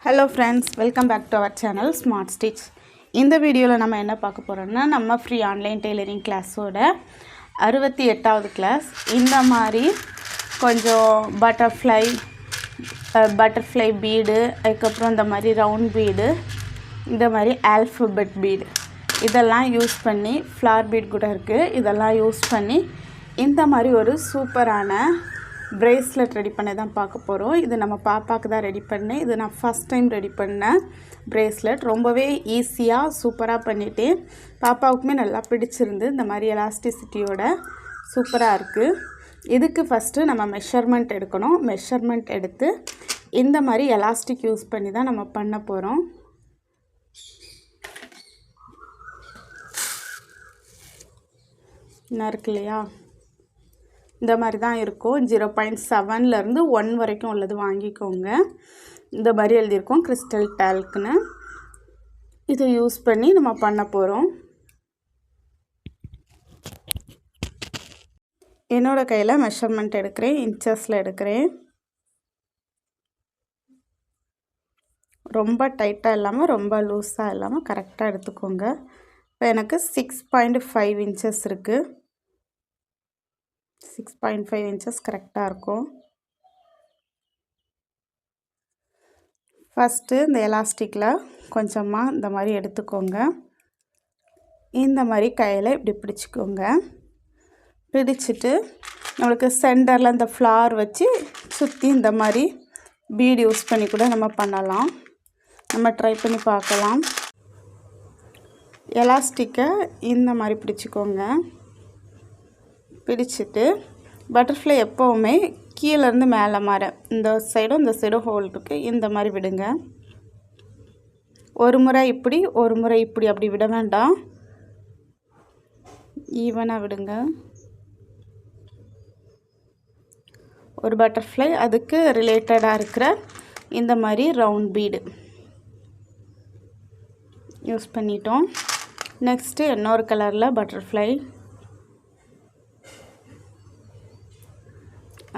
Hello friends, welcome back to our channel Smart Stitch. இந்த வீடியோல நம்ம என்ன பார்க்க போறோம்னா நம்ம ஃப்ரீ ஆன்லைன் டெய்லரிங் கிளாஸோட 68வது கிளாஸ். இந்த மாதிரி கொஞ்சம் பட்டர்ஃப்ளை பீடு, அதுக்கு அப்புறம் இந்த மாதிரி ரவுண்ட் பீடு, இந்த மாதிரி ஆல்பபெட் பீடு இதெல்லாம் யூஸ் பண்ணி ஃப்ளவர் பீட் கூட இருக்கு. இதெல்லாம் யூஸ் பண்ணி இந்த மாதிரி ஒரு சூப்பரான பிரேஸ்லெட் ரெடி பண்ணி தான் பார்க்க போகிறோம். இது நம்ம பாப்பாவுக்கு தான் ரெடி பண்ணேன். இது நான் ஃபஸ்ட் டைம் ரெடி பண்ணேன் பிரேஸ்லெட். ரொம்பவே ஈஸியாக சூப்பராக பண்ணிவிட்டேன். பாப்பாவுக்குமே நல்லா பிடிச்சிருந்து. இந்த மாதிரி எலாஸ்டிசிட்டியோட சூப்பராக இருக்குது. இதுக்கு ஃபஸ்ட்டு நம்ம மெஷர்மெண்ட் எடுக்கணும். மெஷர்மெண்ட் எடுத்து இந்த மாதிரி எலாஸ்டிக் யூஸ் பண்ணி தான் நம்ம பண்ண போகிறோம். என்ன இருக்கு இல்லையா, இந்த மாதிரி தான் இருக்கும். 0.7லேருந்து 1 வரைக்கும் உள்ளது வாங்கிக்கோங்க. இந்த மாதிரி எழுதியிருக்கோம் கிறிஸ்டல் டால்க்குன்னு. இதை யூஸ் பண்ணி நம்ம பண்ண போகிறோம். என்னோடய கையில் மெஷர்மெண்ட் எடுக்கிறேன், இன்ச்சஸில் எடுக்கிறேன். ரொம்ப டைட்டாக இல்லாமல் ரொம்ப லூஸாக இல்லாமல் கரெக்டாக எடுத்துக்கோங்க. இப்போ எனக்கு 6.5 இன்ச்சஸ் இருக்குது. 6.5 இன்ச்சஸ் கரெக்டாக இருக்கும். ஃபஸ்ட்டு இந்த எலாஸ்டிக்கில் கொஞ்சமாக இந்த மாதிரி எடுத்துக்கோங்க. இந்த மாதிரி கையில் இப்படி பிடிச்சிக்கோங்க. பிடிச்சிட்டு நம்மளுக்கு சென்டரில் இந்த ஃப்ளவர் வச்சு சுற்றி இந்த மாதிரி பீடு யூஸ் பண்ணி கூட நம்ம பண்ணலாம். நம்ம ட்ரை பண்ணி பார்க்கலாம். எலாஸ்டிக்கை இந்த மாதிரி பிடிச்சிக்கோங்க. பிடிச்சிட்டு பட்டர்ஃப்ளை எப்போவுமே கீழேருந்து மேலே மாற இந்த சைடும் ஹோல் இருக்குது. இந்த மாதிரி விடுங்க. ஒரு முறை இப்படி ஒரு முறை இப்படி அப்படி விட வேண்டாம், ஈவனாக விடுங்க. ஒரு பட்டர்ஃப்ளை, அதுக்கு ரிலேட்டடாக இருக்கிற இந்த மாதிரி ரவுண்ட் பீடு யூஸ் பண்ணிட்டோம். நெக்ஸ்ட்டு இன்னொரு கலரில் பட்டர்ஃப்ளை,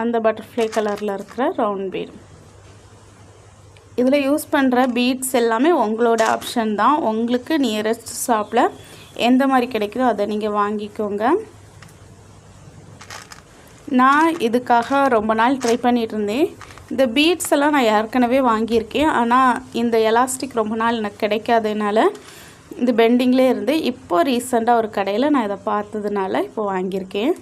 அந்த பட்டர்ஃப்ளை கலரில் இருக்கிற ரவுண்ட் பீட். இதில் யூஸ் பண்ணுற பீட்ஸ் எல்லாமே உங்களோட ஆப்ஷன் தான். உங்களுக்கு நியரஸ்ட் ஷாப்பில் எந்த மாதிரி கிடைக்குதோ அதை நீங்கள் வாங்கிக்கோங்க. நான் இதுக்காக ரொம்ப நாள் ட்ரை பண்ணிகிட்டு இருந்தேன். இந்த பீட்ஸ் எல்லாம் நான் ஏற்கனவே வாங்கியிருக்கேன். ஆனால் இந்த எலாஸ்டிக் ரொம்ப நாள் எனக்கு கிடைக்காததுனால இந்த பெண்டிங்லேயே இருந்து இப்போது ரீசெண்டாக ஒரு கடையில் நான் இதை பார்த்ததுனால இப்போ வாங்கியிருக்கேன்.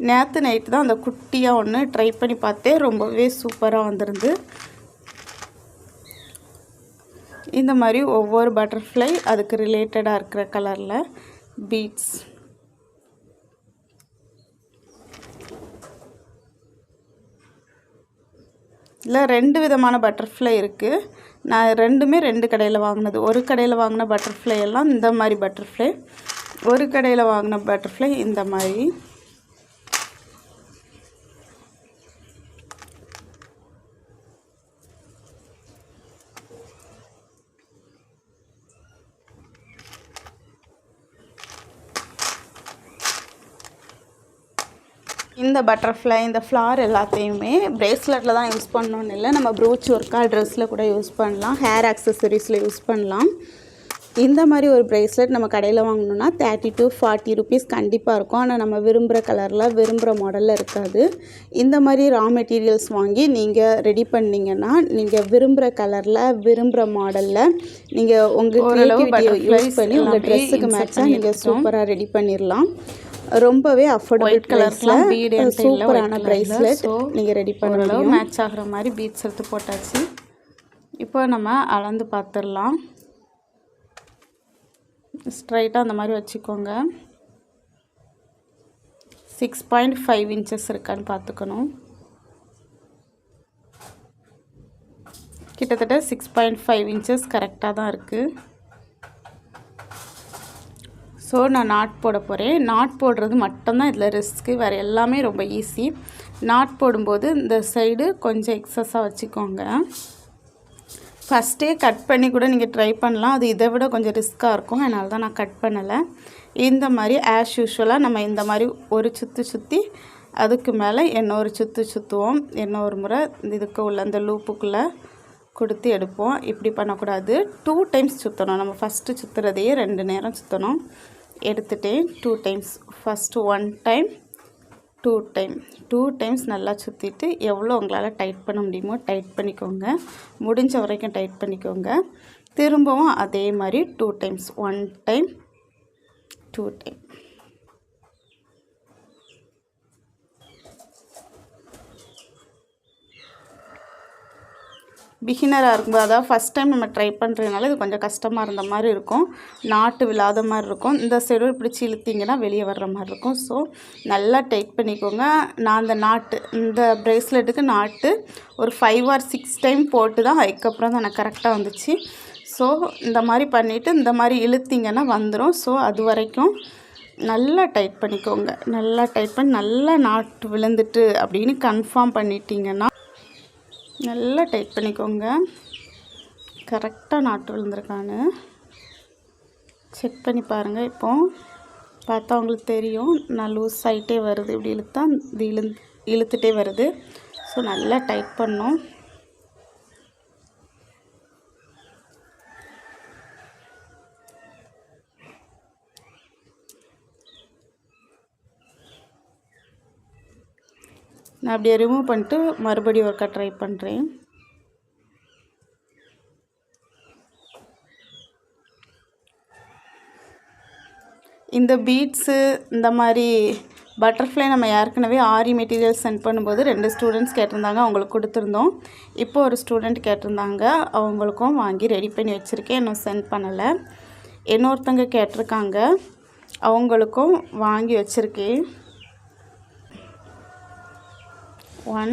நேற்று நைட்டு தான் அந்த குட்டியாக ஒன்று ட்ரை பண்ணி பார்த்தேன். ரொம்பவே சூப்பராக வந்துருந்து. இந்த மாதிரி ஒவ்வொரு பட்டர்ஃப்ளை அதுக்கு ரிலேட்டடாக இருக்கிற கலரில் பீட்ஸ். இல்லை 2 விதமான பட்டர்ஃப்ளை இருக்குது. நான் ரெண்டுமே 2 கடையில் வாங்கினது. ஒரு கடையில் வாங்கின பட்டர்ஃப்ளை எல்லாம் இந்த மாதிரி பட்டர்ஃப்ளை, ஒரு கடையில் வாங்கின பட்டர்ஃப்ளை இந்த மாதிரி. இந்த பட்டர்ஃப்ளை, இந்த ஃப்ளார் எல்லாத்தையுமே பிரேஸ்லெட்டில் தான் யூஸ் பண்ணணுன்னு இல்லை, நம்ம ப்ரூச் ஒர்க்கா ட்ரெஸ்ஸில் கூட யூஸ் பண்ணலாம், ஹேர் ஆக்சசரிஸில் யூஸ் பண்ணலாம். இந்த மாதிரி ஒரு பிரேஸ்லெட் நம்ம கடையில் வாங்கணுன்னா 30 to 40 ருபீஸ் கண்டிப்பாக இருக்கும். ஆனால் நம்ம விரும்புகிற கலரில் விரும்புகிற மாடலில் இருக்காது. இந்த மாதிரி ரா மெட்டீரியல்ஸ் வாங்கி நீங்கள் ரெடி பண்ணிங்கன்னா நீங்கள் விரும்புகிற கலரில் விரும்புகிற மாடலில் நீங்கள் உங்கள் க்ரியேட்டிவிட்டியை யூஸ் பண்ணி உங்கள் ட்ரெஸ்ஸுக்கு மேட்சாக நீங்கள் சூப்பராக ரெடி பண்ணிடலாம். ரொம்பவே அஃபோர்டபுள் கலர்ஸில் பீட் சூப்பரான பிரேஸ்லெட் நீங்கள் ரெடி பண்ணலாம். மேட்ச் ஆகிற மாதிரி பீட்ஸ் எடுத்து போட்டாச்சு. இப்போ நம்ம அளந்து பார்த்துடலாம். ஸ்ட்ரைட்டாக அந்த மாதிரி வச்சுக்கோங்க. 6.5 இன்ச்சஸ் இருக்கான்னு பார்த்துக்கணும். கிட்டத்தட்ட 6.5 இன்ச்சஸ் கரெக்டாக தான் இருக்குது. ஸோ நான் நாட் போட போகிறேன். நாட் போடுறது மட்டும்தான் இதில் ரிஸ்க்கு, வேறு எல்லாமே ரொம்ப ஈஸி. நாட் போடும்போது இந்த சைடு கொஞ்சம் எக்ஸஸாக வச்சுக்கோங்க. ஃபஸ்ட்டே கட் பண்ணி கூட நீங்கள் ட்ரை பண்ணலாம். அது இதை விட கொஞ்சம் ரிஸ்க்காக இருக்கும். அதனால தான் நான் கட் பண்ணலை. இந்த மாதிரி ஆஸ் யூஷுவலாக நம்ம இந்த மாதிரி ஒரு சுற்றி அதுக்கு மேலே இன்னொரு சுற்றுவோம். இன்னொரு முறை இதுக்கு உள்ள அந்த லூப்புக்குள்ளே கொடுத்து எடுப்போம். இப்படி பண்ணக்கூடாது, 2 டைம்ஸ் சுற்றணும். நம்ம ஃபஸ்ட்டு சுற்றுறதையே 2 நேரம் சுற்றணும். எடுத்துகிட்டே 2 டைம்ஸ், ஃபஸ்ட்டு 1 டைம் 2 டைம்ஸ் நல்லா சுற்றிட்டு எவ்வளோ உங்களால் டைட் பண்ண முடியுமோ டைட் பண்ணிக்கோங்க. முடிஞ்ச வரைக்கும் டைட் பண்ணிக்கோங்க. திரும்பவும் அதே மாதிரி 2 டைம்ஸ், 1 டைம் 2 டைம். பிகினராக இருக்கும்போது, அதாவது ஃபஸ்ட் டைம் நம்ம ட்ரை பண்ணுறதுனால இது கொஞ்சம் கஷ்டமாக இருந்த மாதிரி இருக்கும், நாட்டு விழாத மாதிரி இருக்கும். இந்த சைடு பிடிச்சி இழுத்திங்கன்னா வெளியே வர்ற மாதிரி இருக்கும். ஸோ நல்லா டைட் பண்ணிக்கோங்க. நான் அந்த நாட்டு இந்த ப்ரேஸ்லெட்டுக்கு நாட்டு ஒரு 5 or 6 டைம் போட்டு தான் அதுக்கப்புறம் தான் எனக்கு கரெக்டாக வந்துச்சு. ஸோ இந்த மாதிரி பண்ணிவிட்டு இந்த மாதிரி இழுத்திங்கன்னா வந்துடும். ஸோ அது வரைக்கும் நல்லா டைட் பண்ணிக்கோங்க. நல்லா டைட் பண்ணி நல்லா நாட்டு விழுந்துட்டு அப்படின்னு கன்ஃபார்ம் பண்ணிட்டீங்கன்னா நல்லா டைட் பண்ணிக்கோங்க. கரெக்டாக நாட்டு விழுந்திருக்கான்னு செக் பண்ணி பாருங்கள். இப்போது பார்த்தா உங்களுக்கு தெரியும், நான் லூஸ் ஆகிட்டே வருது. இப்படி இழுத்தா இது இழுத்துட்டே வருது. ஸோ நல்லா டைட் பண்ணோம். நான் அப்படியே ரிமூவ் பண்ணிட்டு மறுபடியும் ஒருக்கா ட்ரை பண்ணுறேன். இந்த பீட்ஸு இந்த மாதிரி பட்டர்ஃப்ளை நம்ம ஏற்கனவே ஆரி மெட்டீரியல் சென்ட் பண்ணும்போது 2 ஸ்டூடெண்ட்ஸ் கேட்டிருந்தாங்க, அவங்களுக்கு கொடுத்துருந்தோம். இப்போ ஒரு ஸ்டூடெண்ட் கேட்டிருந்தாங்க, அவங்களுக்கும் வாங்கி ரெடி பண்ணி வச்சுருக்கேன், இன்னும் சென்ட் பண்ணலை. இன்னொருத்தங்க கேட்டிருக்காங்க, அவங்களுக்கும் வாங்கி வச்சுருக்கேன். 1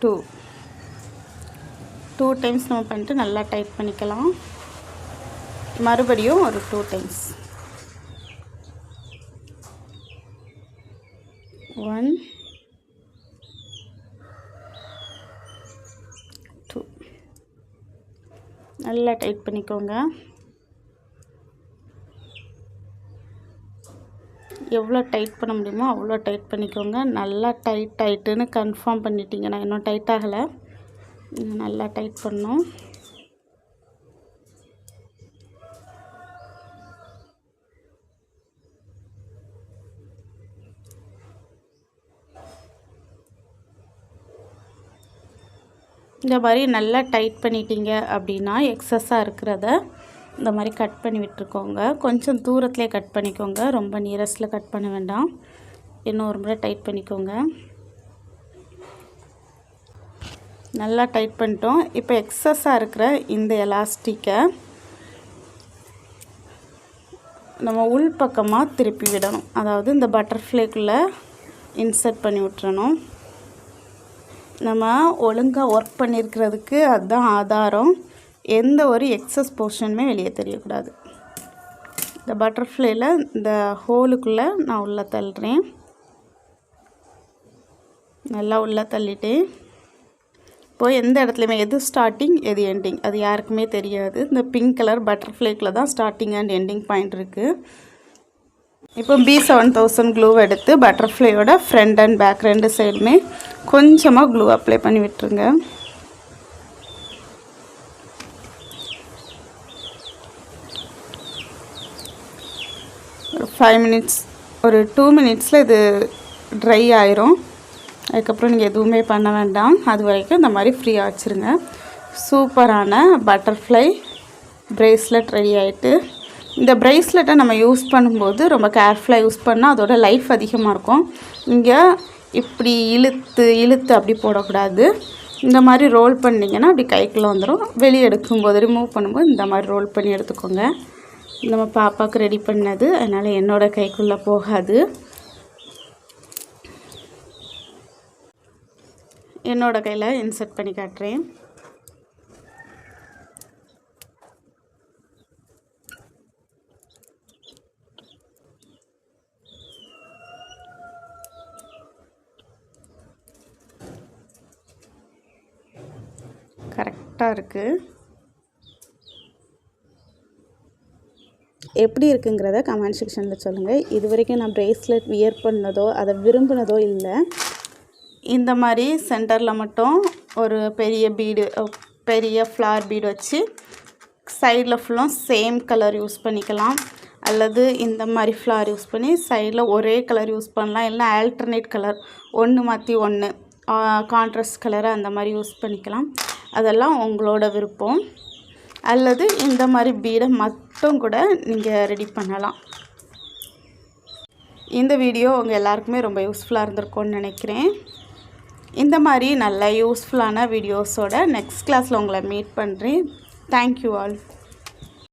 2 டைம்ஸ் நம்ம பண்ணிட்டு நல்லா டைட் பண்ணிக்கலாம். மறுபடியும் ஒரு 2 டைம்ஸ். 1 2 நல்லா டைட் பண்ணிக்கோங்க. எவ்வளோ டைட் பண்ண முடியுமோ அவ்வளோ டைட் பண்ணிக்கோங்க. நல்லா டைட் ஆகிட்டுன்னு கன்ஃபார்ம் பண்ணிட்டீங்கன்னா, இன்னும் டைட் ஆகலை, நல்லா டைட் பண்ணணும். இந்த மாதிரி நல்லா டைட் பண்ணிட்டீங்க அப்படின்னா எக்ஸஸாக இருக்கிறத இந்த மாதிரி கட் பண்ணி விட்டுருக்கோங்க. கொஞ்சம் தூரத்துலேயே கட் பண்ணிக்கோங்க, ரொம்ப நியரஸ்ட்டில் கட் பண்ண வேண்டாம். இன்னொரு முறை டைட் பண்ணிக்கோங்க. நல்லா டைட் பண்ணிட்டோம். இப்போ எக்ஸஸாக இருக்கிற இந்த எலாஸ்டிக்கை நம்ம உள் பக்கமாக திருப்பி விடணும். அதாவது இந்த பட்டர்ஃப்ளைக்குள்ளே இன்சர்ட் பண்ணி விட்டுறணும். நம்ம ஒழுங்காக ஒர்க் பண்ணியிருக்கிறதுக்கு அதுதான் ஆதாரம். எந்த ஒரு எக்ஸஸ் போர்ஷனுமே வெளியே தெரியக்கூடாது. இந்த பட்டர்ஃப்ளைல இந்த ஹோலுக்குள்ளே நான் உள்ளே தள்ளுறேன். நல்லா உள்ளே தள்ளிட்டேன். இப்போது எந்த இடத்துலையுமே எது ஸ்டார்டிங் எது எண்டிங் அது யாருக்குமே தெரியாது. இந்த பிங்க் கலர் பட்டர்ஃப்ளைக்கில் தான் ஸ்டார்டிங் அண்ட் எண்டிங் பாயிண்ட் இருக்குது. இப்போ B7000 க்ளூ எடுத்து பட்டர்ஃப்ளையோட ஃப்ரண்ட் அண்ட் பேக் 2 சைடுமே கொஞ்சமாக க்ளூ அப்ளை பண்ணி விட்டுருங்க. ஒரு 5 மினிட்ஸ், ஒரு 2 மினிட்ஸில் இது ட்ரை ஆயிரும். அதுக்கப்புறம் நீங்கள் எதுவுமே பண்ண வேண்டாம். அது வரைக்கும் இந்த மாதிரி ஃப்ரீயாக வச்சுருங்க. சூப்பரான பட்டர்ஃப்ளை ப்ரேஸ்லெட் ரெடி ஆகிட்டு. இந்த ப்ரேஸ்லெட்டை நம்ம யூஸ் பண்ணும்போது ரொம்ப கேர்ஃபுல்லாக யூஸ் பண்ணால் அதோட லைஃப் அதிகமாக இருக்கும். இங்கே இப்படி இழுத்து அப்படி போடக்கூடாது. இந்த மாதிரி ரோல் பண்ணிங்கன்னா அப்படி கைக்குள்ளே வந்துடும். வெளியே எடுக்கும்போது ரிமூவ் பண்ணும்போது இந்த மாதிரி ரோல் பண்ணி எடுத்துக்கோங்க. நம்ம பாப்பாவுக்கு ரெடி பண்ணது, அதனால் என்னோடய கைக்குள்ளே போகாது. என்னோடய கையில் இன்சர்ட் பண்ணி காட்டுறேன். கரெக்டாக இருக்குது. எப்படி இருக்குங்கிறத கமெண்ட் செக்ஷனில் சொல்லுங்கள். இது வரைக்கும் நான் ப்ரேஸ்லெட் வியர் பண்ணதோ அதை விரும்பினதோ இல்லை. இந்த மாதிரி சென்டரில் மட்டும் ஒரு பெரிய ஃப்ளார் பீடு வச்சு சைடில் ஃபுல்லும் சேம் கலர் யூஸ் பண்ணிக்கலாம். அல்லது இந்த மாதிரி ஃப்ளார் யூஸ் பண்ணி சைடில் ஒரே கலர் யூஸ் பண்ணலாம். இல்லைனா ஆல்டர்னேட் கலர் ஒன்று மாற்றி ஒன்று கான்ட்ராஸ்ட் கலரை அந்த மாதிரி யூஸ் பண்ணிக்கலாம். அதெல்லாம் உங்களோட விருப்பம். அல்லது இந்த மாதிரி பீடை மட்டும் கூட நீங்கள் ரெடி பண்ணலாம். இந்த வீடியோ உங்கள் எல்லாருக்குமே ரொம்ப யூஸ்ஃபுல்லாக இருந்திருக்கும்னு நினைக்கிறேன். இந்த மாதிரி நல்ல யூஸ்ஃபுல்லான வீடியோஸோட நெக்ஸ்ட் கிளாஸில் உங்களை மீட் பண்ணுறேன். Thank you all.